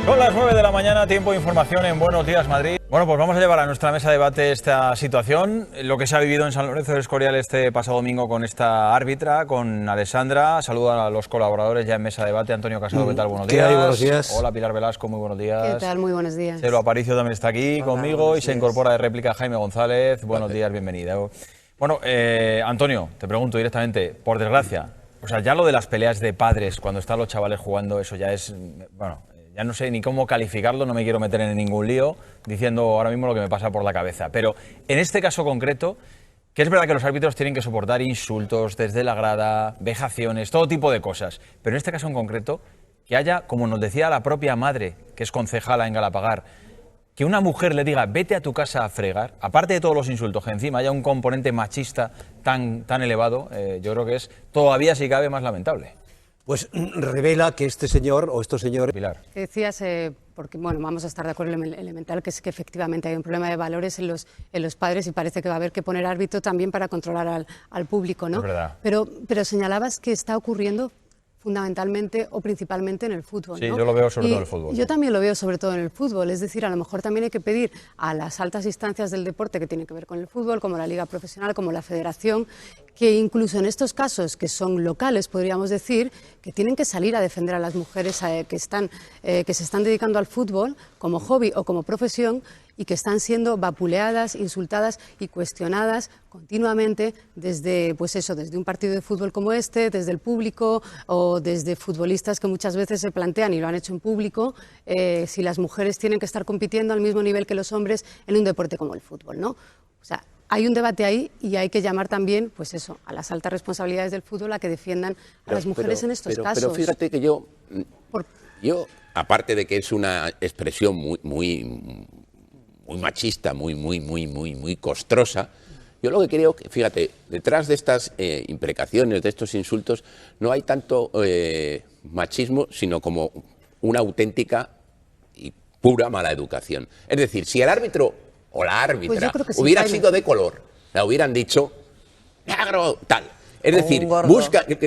Son las 9 de la mañana, tiempo de información en Buenos Días Madrid. Bueno, pues vamos a llevar a nuestra mesa de debate esta situación, lo que se ha vivido en San Lorenzo del Escorial este pasado domingo con esta árbitra, con Alessandra. Saludo a los colaboradores ya en mesa de debate. Antonio Casado, ¿qué tal? Buenos días. ¿Qué hay? Buenos días. Hola, Pilar Velasco, muy buenos días. ¿Qué tal? Muy buenos días. Celo Aparicio también está aquí conmigo y se incorpora de réplica Jaime González. Buenos días, bienvenida. Bueno, Antonio, te pregunto directamente, por desgracia, o sea, ya lo de las peleas de padres cuando están los chavales jugando, eso ya es, bueno, ya no sé ni cómo calificarlo, no me quiero meter en ningún lío diciendo ahora mismo lo que me pasa por la cabeza. Pero en este caso concreto, que es verdad que los árbitros tienen que soportar insultos desde la grada, vejaciones, todo tipo de cosas. Pero en este caso en concreto, que haya, como nos decía la propia madre, que es concejala en Galapagar, que una mujer le diga vete a tu casa a fregar, aparte de todos los insultos, que encima haya un componente machista tan elevado, yo creo que es todavía, si cabe, más lamentable. Pues revela que este señor o estos señores... Pilar. Decías, porque bueno, vamos a estar de acuerdo en elemental, que es que efectivamente hay un problema de valores en los padres y parece que va a haber que poner árbitro también para controlar al público, ¿no? Es verdad. Pero señalabas que está ocurriendo fundamentalmente o principalmente en el fútbol, Sí, ¿no? yo lo veo sobre todo en el fútbol. Yo también lo veo sobre todo en el fútbol, es decir, a lo mejor también hay que pedir a las altas instancias del deporte que tienen que ver con el fútbol, como la Liga Profesional, como la Federación, que incluso en estos casos que son locales, podríamos decir, que tienen que salir a defender a las mujeres que se están dedicando al fútbol como hobby o como profesión y que están siendo vapuleadas, insultadas y cuestionadas continuamente desde, pues eso, desde un partido de fútbol como este, desde el público o desde futbolistas que muchas veces se plantean, y lo han hecho en público, si las mujeres tienen que estar compitiendo al mismo nivel que los hombres en un deporte como el fútbol, ¿no? O sea, hay un debate ahí y hay que llamar también, pues eso, a las altas responsabilidades del fútbol a que defiendan a las mujeres en estos casos. Pero fíjate que yo, aparte de que es una expresión muy machista, muy costrosa, yo lo que creo que, fíjate, detrás de estas imprecaciones, de estos insultos, no hay tanto machismo, sino como una auténtica y pura mala educación. Es decir, si el árbitro o la árbitra pues sí, hubiera sido de color, la hubieran dicho negro, tal. Es decir,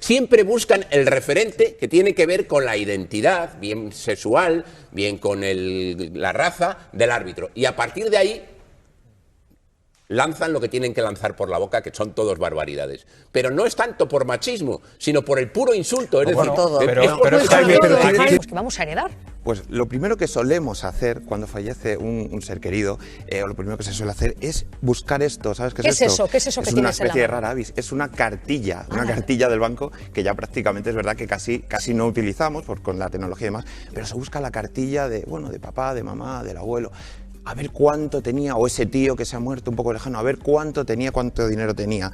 siempre buscan el referente que tiene que ver con la identidad, bien sexual, bien con la raza del árbitro. Y a partir de ahí lanzan lo que tienen que lanzar por la boca, que son todos barbaridades. Pero no es tanto por machismo, sino por el puro insulto. Es decir, todo. ¿Qué vamos a heredar? Pues lo primero que solemos hacer cuando fallece un ser querido, o lo primero que se suele hacer es buscar esto. ¿Sabes qué es esto? ¿Qué es eso que tienes en la mano? Es una especie de rara avis, es una cartilla del banco que ya prácticamente es verdad que casi no utilizamos con la tecnología y demás, pero se busca la cartilla de papá, de mamá, del abuelo. A ver cuánto tenía, o ese tío que se ha muerto un poco lejano, a ver cuánto tenía, cuánto dinero tenía.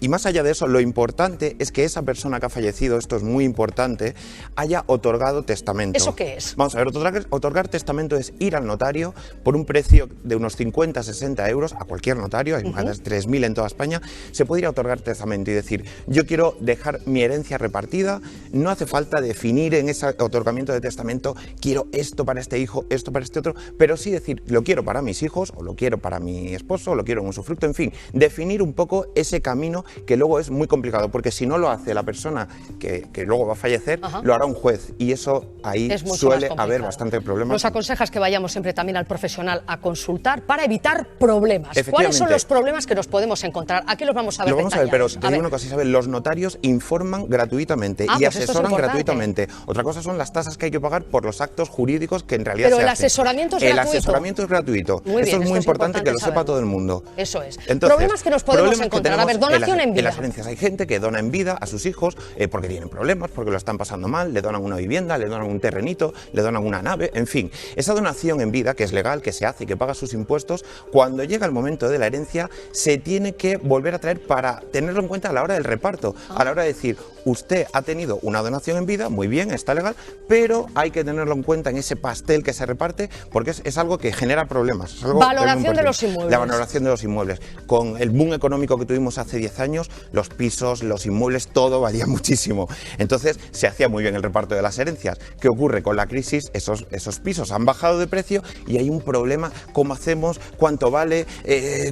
Y más allá de eso, lo importante es que esa persona que ha fallecido, esto es muy importante, haya otorgado testamento. ¿Eso qué es? Vamos a ver, otorgar testamento es ir al notario por un precio de unos 50-60 euros, a cualquier notario, hay más de 3.000 en toda España, se puede ir a otorgar testamento y decir, yo quiero dejar mi herencia repartida, no hace falta definir en ese otorgamiento de testamento, quiero esto para este hijo, esto para este otro, pero sí decir, lo quiero para mis hijos, o lo quiero para mi esposo, o lo quiero en usufructo, en fin, definir un poco ese camino que luego es muy complicado, porque si no lo hace la persona que luego va a fallecer, lo hará un juez, y eso ahí suele haber bastante problemas. Nos aconsejas que vayamos siempre también al profesional a consultar para evitar problemas. ¿Cuáles son los problemas que nos podemos encontrar? Aquí los vamos a ver. Lo vamos a ver, pero te digo una cosa, Isabel, los notarios informan gratuitamente y pues asesoran gratuitamente. Otra cosa son las tasas que hay que pagar por los actos jurídicos que en realidad pero se el hacen. asesoramiento es gratuito. El asesoramiento es gratuito. Esto es muy importante que lo sepa todo el mundo. Eso es. Entonces, problemas que nos podemos encontrar. A ver, donación en vida. En las herencias hay gente que dona en vida a sus hijos porque tienen problemas, porque lo están pasando mal, le donan una vivienda, le donan un terrenito, le donan una nave, en fin. Esa donación en vida, que es legal, que se hace y que paga sus impuestos, cuando llega el momento de la herencia, se tiene que volver a traer para tenerlo en cuenta a la hora del reparto, a la hora de decir, usted ha tenido una donación en vida, muy bien, está legal, pero hay que tenerlo en cuenta en ese pastel que se reparte, porque es algo que genera problemas. Es algo valoración de los inmuebles. La valoración de los inmuebles. Con el boom económico que tuvimos hace 10 años, los pisos, los inmuebles, todo valía muchísimo. Entonces se hacía muy bien el reparto de las herencias. ¿Qué ocurre? Con la crisis esos pisos han bajado de precio y hay un problema. ¿Cómo hacemos? ¿Cuánto vale?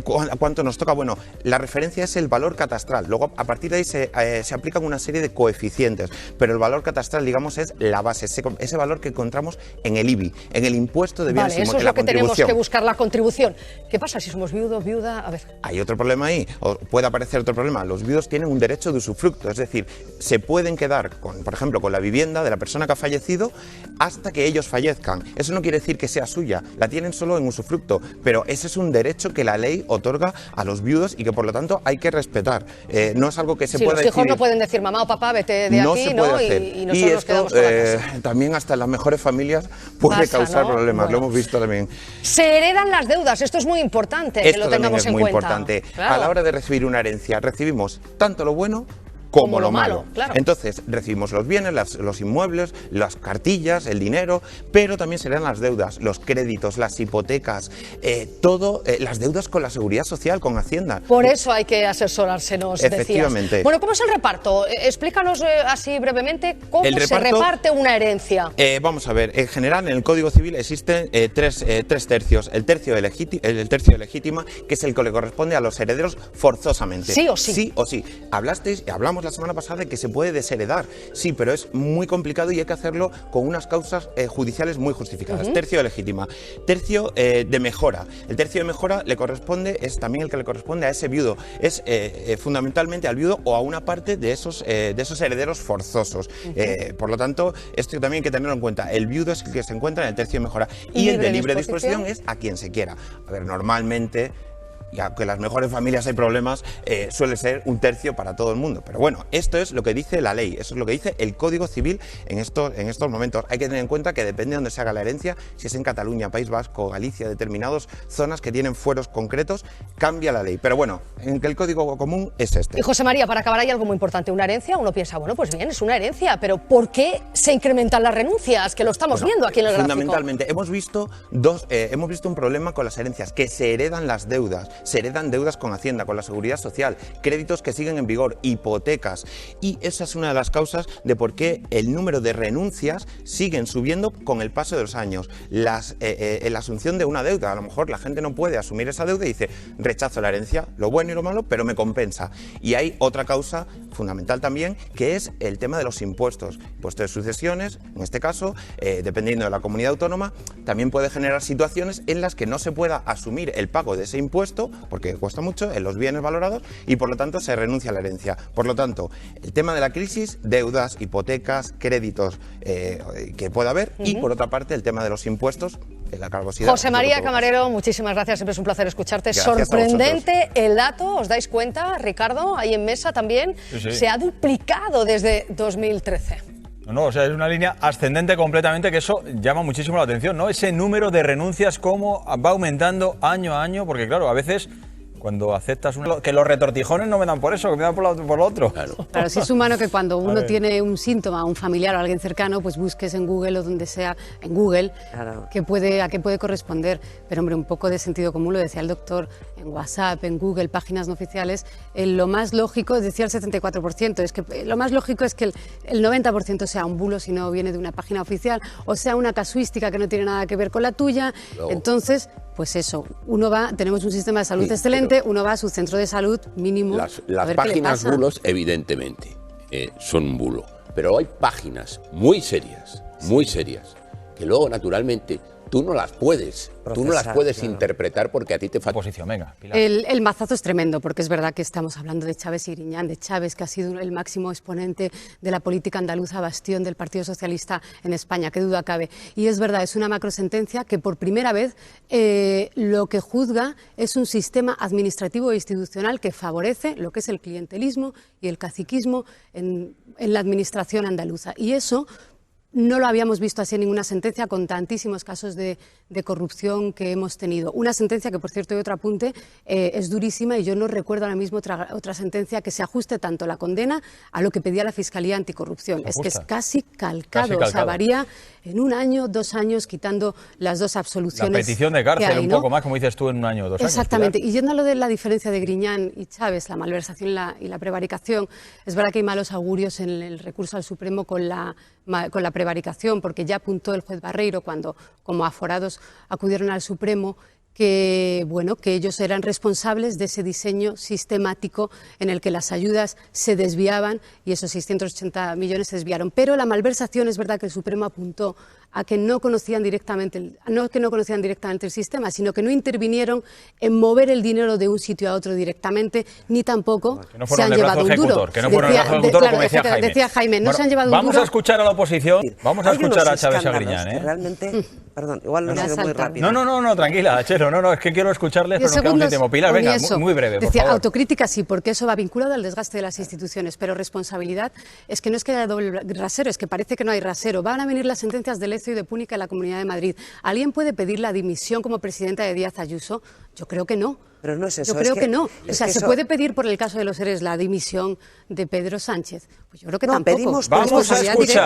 ¿Cuánto nos toca? Bueno, la referencia es el valor catastral. Luego, a partir de ahí se aplican una serie de coeficientes, pero el valor catastral, digamos, es la base, ese valor que encontramos en el IBI, en el impuesto de bienes inmuebles. Eso es lo que tenemos que buscar, la contribución. ¿Qué pasa si somos viudo, viuda? A ver. Hay otro problema ahí, o puede aparecer otro problema. Los viudos tienen un derecho de usufructo, es decir, se pueden quedar, por ejemplo, con la vivienda de la persona que ha fallecido hasta que ellos fallezcan. Eso no quiere decir que sea suya, la tienen solo en usufructo, pero ese es un derecho que la ley otorga a los viudos y que por lo tanto hay que respetar. No es algo que se pueda decir. Los hijos no pueden decir mamá o papá, vete de aquí, ¿no? Y nosotros nos quedamos con la casa. También hasta en las mejores familias puede causar problemas, lo hemos visto también. Se heredan las deudas, esto es muy importante que lo tengamos en cuenta. Esto también es muy importante. Claro. A la hora de recibir una herencia, recibimos tanto lo bueno como lo malo. Claro. Entonces, recibimos los bienes, los inmuebles, las cartillas, el dinero, pero también serán las deudas, los créditos, las hipotecas, las deudas con la Seguridad Social, con Hacienda. Por eso hay que asesorarse, nos Efectivamente. decías. Bueno, ¿cómo es el reparto? Explícanos así brevemente cómo se reparte una herencia. Vamos a ver, en general en el Código Civil existen tres tercios. El tercio de legítima, que es el que le corresponde a los herederos forzosamente. Sí o sí. Sí o sí. Hablamos la semana pasada de que se puede desheredar, sí, pero es muy complicado y hay que hacerlo con unas causas judiciales muy justificadas. Tercio de legítima. Tercio de mejora. El tercio de mejora es también el que le corresponde a ese viudo. Es fundamentalmente al viudo o a una parte de esos herederos forzosos. Por lo tanto, esto también hay que tenerlo en cuenta. El viudo es el que se encuentra en el tercio de mejora y el de libre disposición es a quien se quiera. A ver, normalmente, y aunque en las mejores familias hay problemas, suele ser un tercio para todo el mundo. Pero bueno, esto es lo que dice la ley, eso es lo que dice el Código Civil en estos momentos. Hay que tener en cuenta que depende de dónde se haga la herencia, si es en Cataluña, País Vasco, Galicia, determinadas zonas que tienen fueros concretos, cambia la ley. Pero bueno, en que el Código común es este. Y José María, para acabar hay algo muy importante, una herencia, uno piensa, bueno, pues bien, es una herencia, pero ¿por qué se incrementan las renuncias? Que lo estamos viendo aquí en el gráfico. Fundamentalmente, hemos visto un problema con las herencias, que se heredan las deudas, se heredan deudas con Hacienda, con la Seguridad Social, créditos que siguen en vigor, hipotecas, y esa es una de las causas de por qué el número de renuncias siguen subiendo con el paso de los años. La asunción de una deuda, a lo mejor la gente no puede asumir esa deuda y dice, rechazo la herencia, lo bueno y lo malo, pero me compensa. Y hay otra causa fundamental también, que es el tema de los impuestos. Impuesto de sucesiones, en este caso, dependiendo de la comunidad autónoma, también puede generar situaciones en las que no se pueda asumir el pago de ese impuesto, porque cuesta mucho en los bienes valorados y por lo tanto se renuncia a la herencia. Por lo tanto, el tema de la crisis, deudas, hipotecas, créditos que pueda haber y por otra parte el tema de los impuestos, la cargosidad. José María Camarero, muchísimas gracias, siempre es un placer escucharte. Gracias. Sorprendente el dato, ¿os dais cuenta, Ricardo? Ahí en mesa también se ha duplicado desde 2013. No, o sea, es una línea ascendente completamente, que eso llama muchísimo la atención, ¿no? Ese número de renuncias, cómo va aumentando año a año, porque claro, a veces cuando aceptas que los retortijones no me dan por eso, que me dan por lo otro. Claro, sí es humano que cuando uno tiene un síntoma, un familiar o alguien cercano, pues busques en Google o donde sea, en Google, a qué puede corresponder. Pero hombre, un poco de sentido común, lo decía el doctor, en WhatsApp, en Google, páginas no oficiales, lo más lógico, decía el 74%, es que lo más lógico es que el 90% sea un bulo si no viene de una página oficial, o sea una casuística que no tiene nada que ver con la tuya. Entonces, pues eso, tenemos un sistema de salud excelente, uno va a su centro de salud mínimo. Las páginas bulos, evidentemente, son un bulo. Pero hay páginas muy serias, que luego, naturalmente, tú no las puedes interpretar porque a ti te falta posición. Venga, Pilar. El mazazo es tremendo, porque es verdad que estamos hablando de Chávez y Griñán, de Chávez, que ha sido el máximo exponente de la política andaluza, bastión del Partido Socialista en España, qué duda cabe. Y es verdad, es una macrosentencia que por primera vez lo que juzga es un sistema administrativo e institucional que favorece lo que es el clientelismo y el caciquismo en la administración andaluza. Y eso no lo habíamos visto así en ninguna sentencia, con tantísimos casos de corrupción que hemos tenido. Una sentencia que, por cierto, y otro apunte, es durísima, y yo no recuerdo ahora mismo otra sentencia que se ajuste tanto la condena a lo que pedía la Fiscalía Anticorrupción. Es que es casi calcado, o sea, varía en 1 año, 2 años, quitando las 2 absoluciones. La petición de cárcel, hay, un poco más, como dices tú, en 1 año o 2 años. Exactamente. Pilar. Y yendo a lo de la diferencia de Griñán y Chávez, la malversación y la prevaricación, es verdad que hay malos augurios en el recurso al Supremo con la prevaricación, porque ya apuntó el juez Barreiro cuando, como aforados, acudieron al Supremo, que, bueno, que ellos eran responsables de ese diseño sistemático en el que las ayudas se desviaban y esos 680 millones se desviaron. Pero la malversación, es verdad que el Supremo apuntó a que no conocían directamente el sistema, sino que no intervinieron en mover el dinero de un sitio a otro directamente, ni tampoco se han llevado un duro. Que no fueron el brazo ejecutor, como decía Jaime. No se han llevado un duro. Vamos a escuchar a la oposición, vamos a escuchar a Chávez Agriñán. Realmente, perdón, igual no ha sido muy rápido. No, tranquila, Chelo, es que quiero escucharles, pero nos quedamos sin tiempo. Pilar, venga, muy breve, por favor. Autocrítica sí, porque eso va vinculado al desgaste de las instituciones, pero responsabilidad es que no es que haya doble rasero, es que parece que no hay rasero. Van a venir las sentencias de Lezo y de Púnica en la Comunidad de Madrid. ¿Alguien puede pedir la dimisión como presidenta de Díaz Ayuso? Yo creo que no. Pero no es eso. Yo creo que no. O sea, ¿se puede pedir por el caso de los ERES la dimisión de Pedro Sánchez? Pues yo creo que tampoco. Pedimos vamos a escuchar.